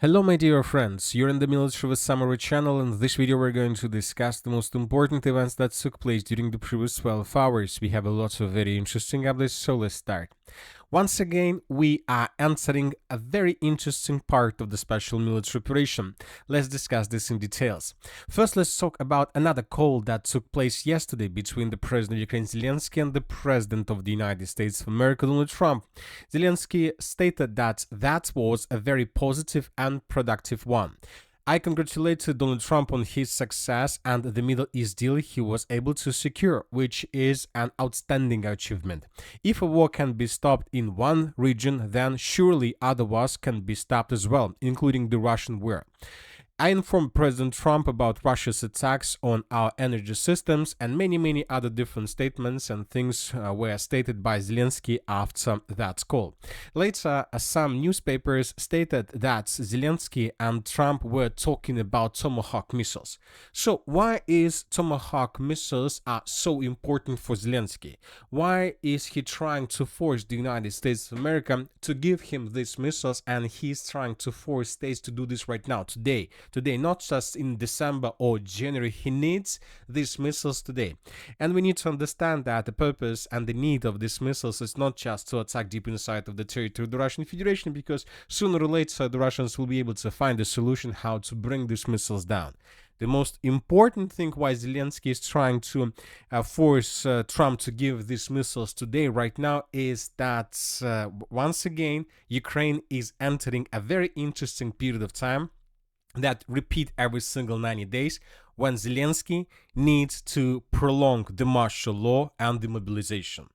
Hello my dear friends, you're in the Military Summary channel. In this video we're going to discuss the most important events that took place during the previous 12 hours. We have a lot of very interesting updates, so let's start. Once again, we are entering a very interesting part of the special military operation. Let's discuss this in details. First, let's talk about another call that took place yesterday between the President of Ukraine Zelensky and the President of the United States of America Donald Trump. Zelensky stated that that was a very positive and productive one. I congratulate Donald Trump on his success and the Middle East deal he was able to secure, which is an outstanding achievement. If a war can be stopped in one region, then surely other wars can be stopped as well, including the Russian war. I informed President Trump about Russia's attacks on our energy systems, and many other different statements and things were stated by Zelensky after that call. Later, some newspapers stated that Zelensky and Trump were talking about Tomahawk missiles. So why is Tomahawk missiles so important for Zelensky? Why is he trying to force the United States of America to give him these missiles, and he's trying to force states to do this right now, today, not just in December or January? He needs these missiles today. And we need to understand that the purpose and the need of these missiles is not just to attack deep inside of the territory of the Russian Federation, because sooner or later the Russians will be able to find a solution how to bring these missiles down. The most important thing why Zelensky is trying to force Trump to give these missiles today, right now, is that once again, Ukraine is entering a very interesting period of time that repeat every single 90 days, when Zelensky needs to prolong the martial law and the mobilization.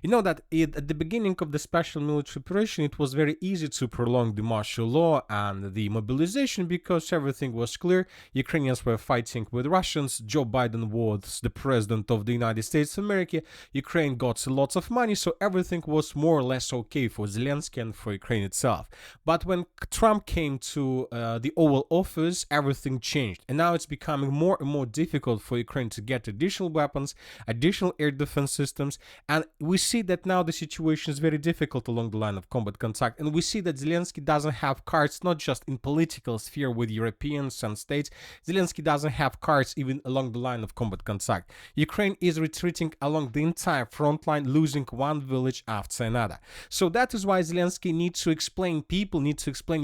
You know that at the beginning of the special military operation, it was very easy to prolong the martial law and the mobilization because everything was clear. Ukrainians were fighting with Russians. Joe Biden was the president of the United States of America. Ukraine got lots of money, so everything was more or less okay for Zelensky and for Ukraine itself. But when Trump came to the Oval Office, everything changed, and now it's becoming more and more difficult for Ukraine to get additional weapons, additional air defense systems, and we see that now the situation is very difficult along the line of combat contact, and we see that Zelensky doesn't have cards, not just in political sphere with Europeans and states. Zelensky doesn't have cards even along the line of combat contact. Ukraine is retreating along the entire front line, losing one village after another. So that is why Zelensky needs to explain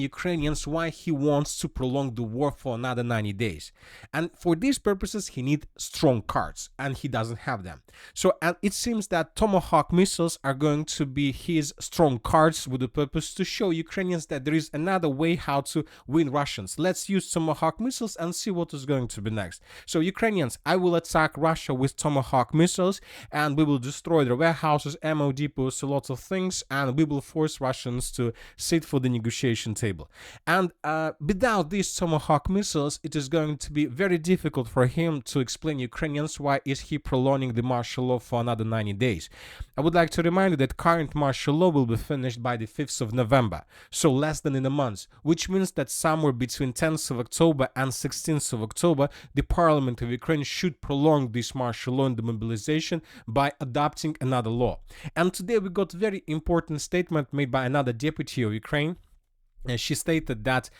Ukrainians why he wants to prolong the war for another 90 days. And for these purposes, he needs strong cards, and he doesn't have them. So and it seems that Tomahawk missiles are going to be his strong cards with the purpose to show Ukrainians that there is another way how to win Russians. Let's use Tomahawk missiles and see what is going to be next. So Ukrainians, I will attack Russia with Tomahawk missiles, and we will destroy their warehouses, ammo depots, a lot of things, and we will force Russians to sit for the negotiation table. And without these Tomahawk missiles, it is going to be very difficult for him to explain Ukrainians why is he prolonging the martial law for another 90 days. I would like to remind you that current martial law will be finished by the 5th of November, so less than in a month, which means that somewhere between 10th of October and 16th of October, the Parliament of Ukraine should prolong this martial law and the mobilization by adopting another law. And today we got a very important statement made by another deputy of Ukraine. She stated that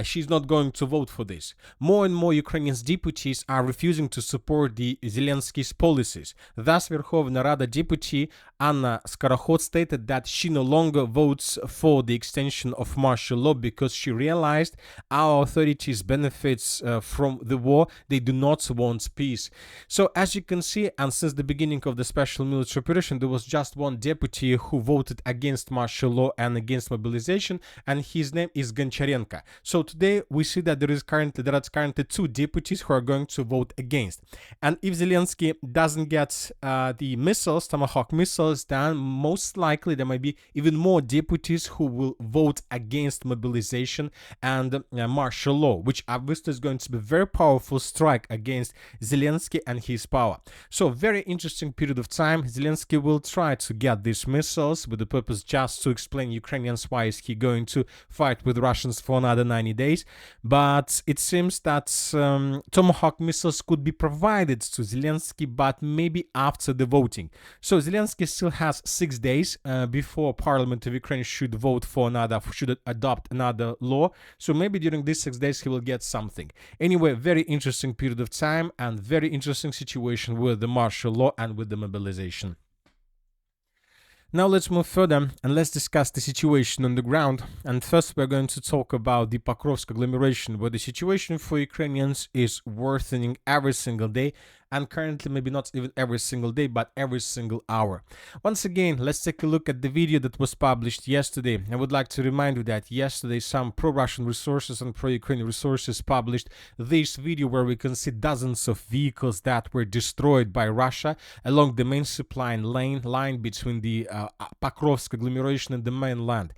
she's not going to vote for this. More and more Ukrainian deputies are refusing to support the Zelensky's policies. Thus, Верховна Rada deputy Anna Skorokhod stated that she no longer votes for the extension of martial law because she realized our authorities benefits from the war. They do not want peace. So, as you can see, and since the beginning of the special military operation, there was just one deputy who voted against martial law and against mobilization, and his name is Goncharenko. So today we see that there are currently two deputies who are going to vote against. And if Zelensky doesn't get the missiles, Tomahawk missiles, then most likely there might be even more deputies who will vote against mobilization and martial law, which obviously is going to be a very powerful strike against Zelensky and his power. So very interesting period of time. Zelensky will try to get these missiles with the purpose just to explain Ukrainians why is he going to fight with Russians for another 9 many days, but it seems that Tomahawk missiles could be provided to Zelensky, but maybe after the voting. So Zelensky still has 6 days before Parliament of Ukraine should vote for should adopt another law. So maybe during these 6 days he will get something. Anyway, very interesting period of time and very interesting situation with the martial law and with the mobilization. Now let's move further and let's discuss the situation on the ground. And first we're going to talk about the Pokrovsk agglomeration, where the situation for Ukrainians is worsening every single day, and currently maybe not even every single day, but every single hour. Once again, let's take a look at the video that was published yesterday. I would like to remind you that yesterday some pro-Russian resources and pro-Ukrainian resources published this video where we can see dozens of vehicles that were destroyed by Russia along the main supply line between the Pokrovsk agglomeration and the mainland.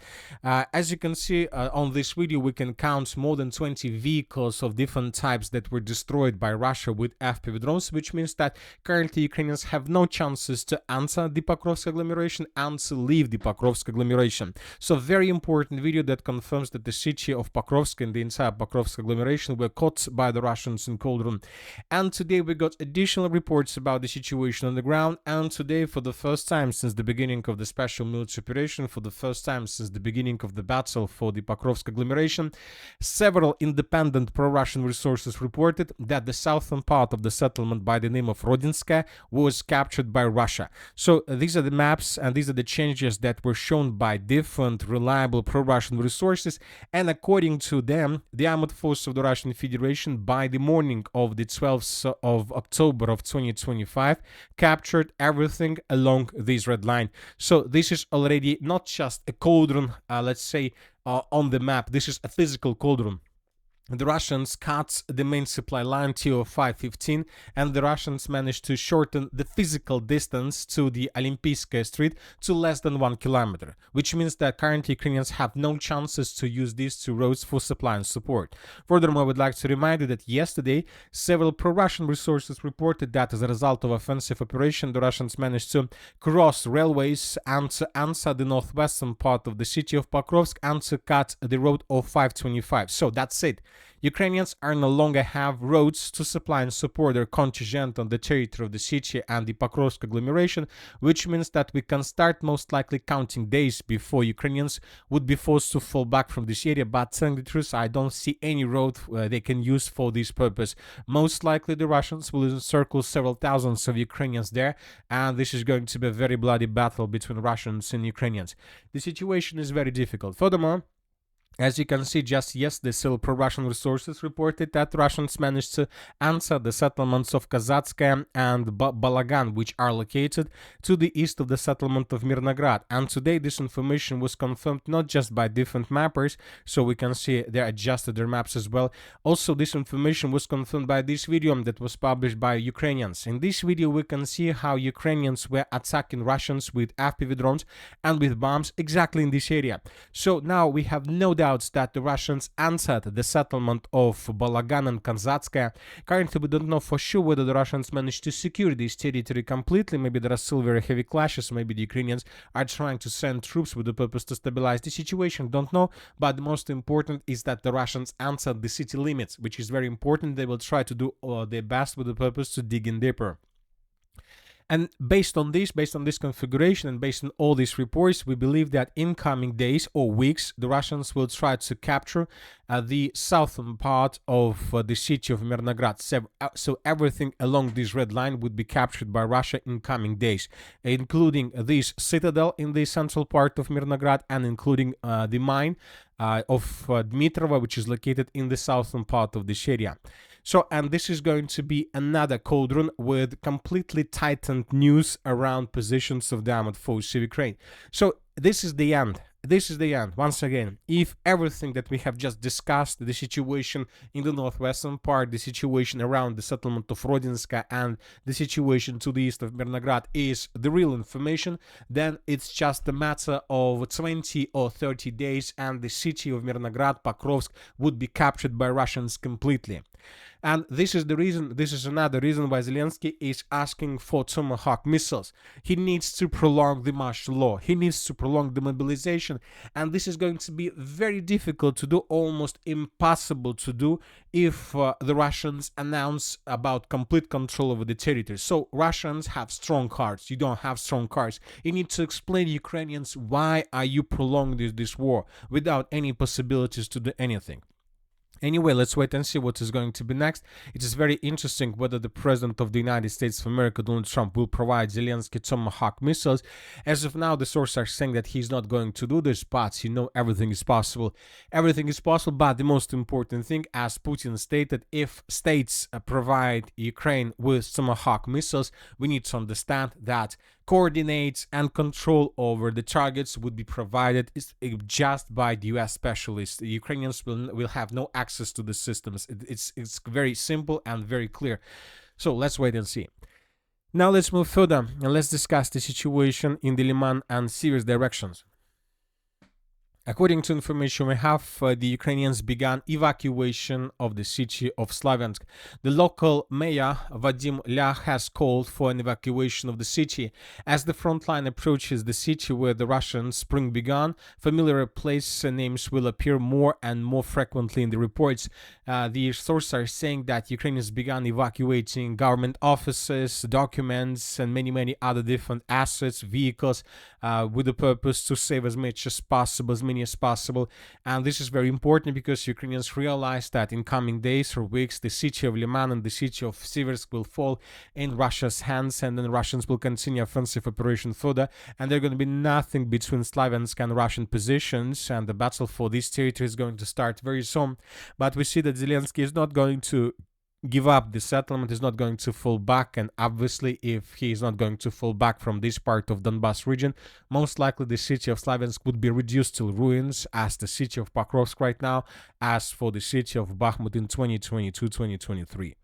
As you can see on this video, we can count more than 20 vehicles of different types that were destroyed by Russia with FPV drones, which means that currently Ukrainians have no chances to enter the Pokrovsk agglomeration and to leave the Pokrovsk agglomeration. So very important video that confirms that the city of Pokrovsk and the entire Pokrovsk agglomeration were caught by the Russians in cauldron. And today we got additional reports about the situation on the ground, and today for the first time since the beginning of the special military operation, for the first time since the beginning of the battle for the Pokrovsk agglomeration, several independent pro-Russian resources reported that the southern part of the settlement by the name of Rodinska was captured by Russia. So these are the maps and these are the changes that were shown by different reliable pro-Russian resources, and according to them, the armed forces of the Russian Federation by the morning of the 12th of October of 2025 captured everything along this red line. So this is already not just a cauldron, let's say, on the map. This is a physical cauldron. The Russians cut the main supply line till 5:15, and the Russians managed to shorten the physical distance to the Olympiyskaya Street to less than 1 kilometer, which means that currently Ukrainians have no chances to use these two roads for supply and support. Furthermore, I would like to remind you that yesterday, several pro-Russian resources reported that as a result of offensive operation, the Russians managed to cross railways and to enter the northwestern part of the city of Pokrovsk and to cut the road of 525. So that's it. Ukrainians are no longer have roads to supply and support their contingent on the territory of the city and the Pokrovsk agglomeration, which means that we can start most likely counting days before Ukrainians would be forced to fall back from this area. But telling the truth, I don't see any road they can use for this purpose. Most likely the Russians will encircle several thousands of Ukrainians there, and this is going to be a very bloody battle between Russians and Ukrainians. The situation is very difficult. Furthermore, as you can see, just yesterday, several pro-Russian resources reported that Russians managed to enter the settlements of Kazatskaya and Balagan, which are located to the east of the settlement of Mirnograd. And today, this information was confirmed not just by different mappers, so we can see they adjusted their maps as well. Also, this information was confirmed by this video that was published by Ukrainians. In this video, we can see how Ukrainians were attacking Russians with FPV drones and with bombs exactly in this area. So now we have no doubt that the Russians entered the settlement of Balagan and Kazatskaya. Currently, we don't know for sure whether the Russians managed to secure this territory completely. Maybe there are still very heavy clashes. Maybe the Ukrainians are trying to send troops with the purpose to stabilize the situation. Don't know. But the most important is that the Russians entered the city limits, which is very important. They will try to do their best with the purpose to dig in deeper. And based on this configuration, and based on all these reports, we believe that in coming days or weeks, the Russians will try to capture the southern part of the city of Mirnograd. So everything along this red line would be captured by Russia in coming days, including this citadel in the central part of Mirnograd and including the mine of Dmitrova, which is located in the southern part of this area. So, and this is going to be another cauldron with completely tightened news around positions of the armed forces of Ukraine. So this is the end. This is the end. Once again, if everything that we have just discussed, the situation in the northwestern part, the situation around the settlement of Rodinska, and the situation to the east of Mirnograd is the real information, then it's just a matter of 20 or 30 days and the city of Mirnograd, Pokrovsk, would be captured by Russians completely. And this is the reason, this is another reason why Zelensky is asking for Tomahawk missiles. He needs to prolong the martial law. He needs to prolong the mobilization. And this is going to be very difficult to do, almost impossible to do, if the Russians announce about complete control over the territory. So Russians have strong cards. You don't have strong cards. You need to explain to Ukrainians, why are you prolonging this war without any possibilities to do anything. Anyway, let's wait and see what is going to be next. It is very interesting whether the President of the United States of America, Donald Trump, will provide Zelensky Tomahawk missiles. As of now, the sources are saying that he's not going to do this, but everything is possible. Everything is possible, but the most important thing, as Putin stated, if states provide Ukraine with Tomahawk missiles, we need to understand that coordinates and control over the targets would be provided just by the US specialists. The Ukrainians will have no access to the systems. It's very simple and very clear. So let's wait and see. Now let's move further and let's discuss the situation in the Liman and Sivers directions. According to information we have, the Ukrainians began evacuation of the city of Slaviansk. The local mayor, Vadim Lyakh, has called for an evacuation of the city. As the front line approaches the city where the Russian spring began, familiar place names will appear more and more frequently in the reports. The sources are saying that Ukrainians began evacuating government offices, documents, and many other different assets, vehicles, with the purpose to save as much as possible, as many as possible. And this is very important because Ukrainians realize that in coming days or weeks, the city of Liman and the city of Siversk will fall in Russia's hands, and then Russians will continue offensive operation further, and there's going to be nothing between Slaviansk and Russian positions, and the battle for this territory is going to start very soon. But we see that Zelensky is not going to give up the settlement, is not going to fall back, and obviously if he is not going to fall back from this part of Donbas region, most likely the city of Slaviansk would be reduced to ruins as the city of Pokrovsk right now, as for the city of Bakhmut in 2022-2023.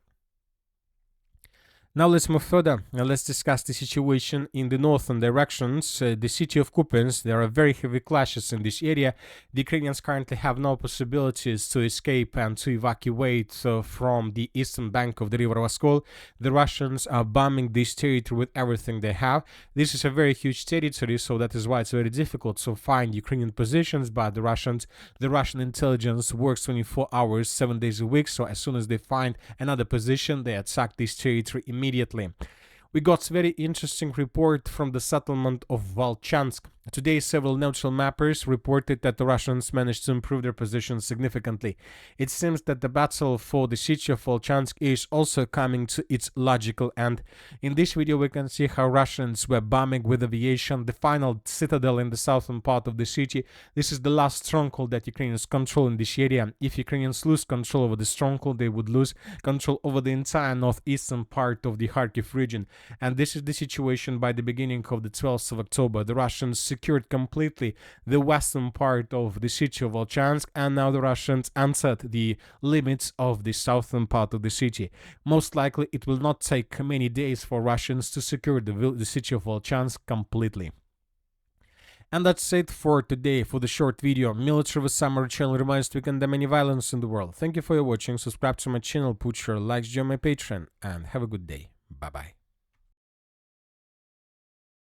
Now let's move further and let's discuss the situation in the northern directions. The city of Kupiansk, there are very heavy clashes in this area. The Ukrainians currently have no possibilities to escape and to evacuate from the eastern bank of the river Oskol. The Russians are bombing this territory with everything they have. This is a very huge territory, so that is why it's very difficult to find Ukrainian positions, but the Russian intelligence works 24 hours, 7 days a week, so as soon as they find another position, they attack this territory immediately. We got a very interesting report from the settlement of Volchansk. Today, several neutral mappers reported that the Russians managed to improve their position significantly. It seems that the battle for the city of Volchansk is also coming to its logical end. In this video, we can see how Russians were bombing with aviation the final citadel in the southern part of the city. This is the last stronghold that Ukrainians control in this area. If Ukrainians lose control over the stronghold, they would lose control over the entire northeastern part of the Kharkiv region. And this is the situation by the beginning of the 12th of October. The Russians secured completely the western part of the city of Volchansk, and now the Russians entered the limits of the southern part of the city. Most likely, it will not take many days for Russians to secure the city of Volchansk completely. And that's it for today, for the short video. Military with Summary channel reminds to condemn any violence in the world. Thank you for your watching. Subscribe to my channel, put your likes, join my Patreon, and have a good day. Bye-bye.